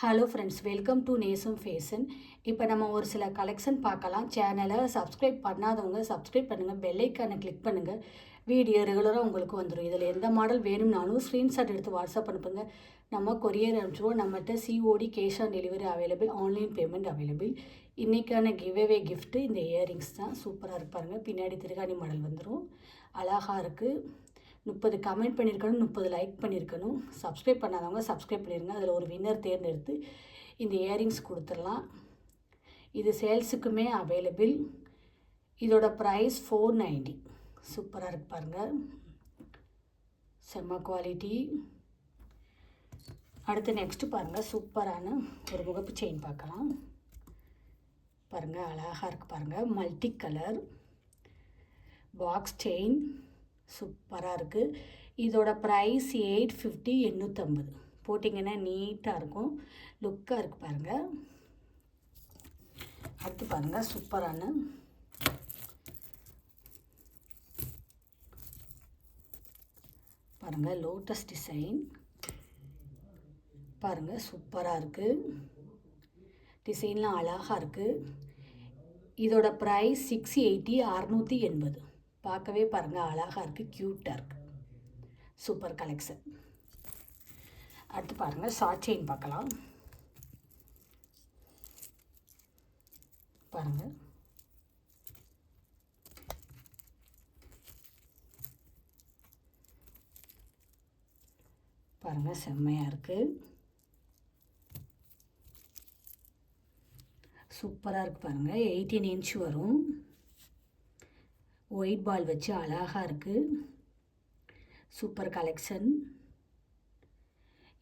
Hello friends, welcome to நேசம் fashion. இப்போ நம்ம ஒரு சில கலெக்ஷன் பார்க்கலாம். சேனலை சப்ஸ்கிரைப் பண்ணாதவங்க சப்ஸ்கிரைப் பண்ணுங்கள், பெல் ஐக்கானை கிளிக் பண்ணுங்கள். வீடியோ ரெகுலராக உங்களுக்கு வந்துடும். இதில் எந்த மாடல் வேணும்னாலும் ஸ்க்ரீன்ஷாட் எடுத்து வாட்ஸ்அப் அனுப்புங்க. நம்ம கொரியர் அனுப்பிச்சிடுவோம். நம்மகிட்ட COD, cash on delivery available, online payment available. இன்றைக்கான கிவ்அவே கிஃப்ட்டு இந்த இயரிங்ஸ் தான். சூப்பராக இருப்பாருங்க. பின்னாடி திருகாணி மாடல் வந்துடும். அழகாக இருக்குது. 30 கமெண்ட் பண்ணியிருக்கணும், 30 லைக் பண்ணியிருக்கணும். சப்ஸ்கிரைப் பண்ணாதவங்க சப்ஸ்கிரைப் பண்ணிடுங்க. அதில் ஒரு வின்னர் தேர்ந்தெடுத்து இந்த இயரிங்ஸ் கொடுத்துடலாம். இது சேல்ஸுக்குமே அவைலபிள். இதோட ப்ரைஸ் 490. சூப்பராக இருக்கு பாருங்கள், செம்ம குவாலிட்டி. அடுத்து நெக்ஸ்ட்டு பாருங்கள், சூப்பரான ஒரு முகப்பு செயின் பார்க்கலாம். பாருங்கள், அழகாக இருக்குது பாருங்கள். மல்டி கலர் பாக்ஸ் செயின் சூப்பராக இருக்குது. இதோட ப்ரைஸ் 850, 850. போட்டிங்கன்னா நீட்டாக இருக்கும், லுக்காக இருக்குது பாருங்கள். அடுத்து பாருங்கள், சூப்பரான பாருங்கள் லோட்டஸ் டிசைன் பாருங்கள், சூப்பராக இருக்குது. டிசைன்லாம் அழகாக இருக்குது. இதோட ப்ரைஸ் 680, 680. பார்க்கவே பாருங்கள் அழகாக இருக்குது, க்யூட்டாக இருக்குது. Super collection. அடுத்து பாருங்கள், ஷார்ட் செயின் பார்க்கலாம். பாருங்கள், பாருங்கள் செம்மையாக இருக்குது, சூப்பராக இருக்குது பாருங்கள். 18 இன்ச் வரும். ஒயிட் பால் வச்சு அழகாக இருக்குது. Super collection.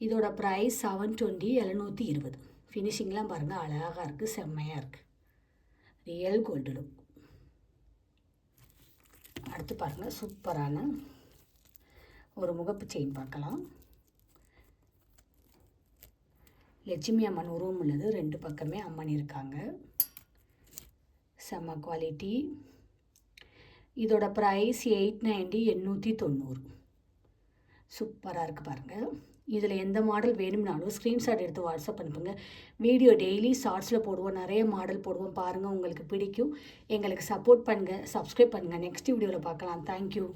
இதோட ப்ரைஸ் 720, 720. ஃபினிஷிங்லாம் பாருங்கள் அழகாக இருக்குது, செம்மையாக இருக்குது. Real gold look. அடுத்து பாருங்கள், சூப்பரான ஒரு முகப்பு செயின் பார்க்கலாம். லட்சுமி அம்மன் உருவம் உள்ளது. 2 பக்கமே அம்மன் இருக்காங்க. செம்ம குவாலிட்டி. இதோட ப்ரைஸ் 890, 890. சூப்பராக இருக்குது பாருங்கள். இதில் எந்த மாடல் வேணும்னாலும் ஸ்க்ரீன்ஷாட் எடுத்து வாட்ஸ்அப் அனுப்புங்க. வீடியோ டெய்லி ஷார்ட்ஸில் போடுவோம், நிறைய மாடல் போடுவோம். பாருங்கள், உங்களுக்கு பிடிக்கும். எங்களுக்கு சப்போர்ட் பண்ணுங்கள், சப்ஸ்கிரைப் பண்ணுங்கள். நெக்ஸ்ட் வீடியோவில் பார்க்கலாம். தேங்க்யூ.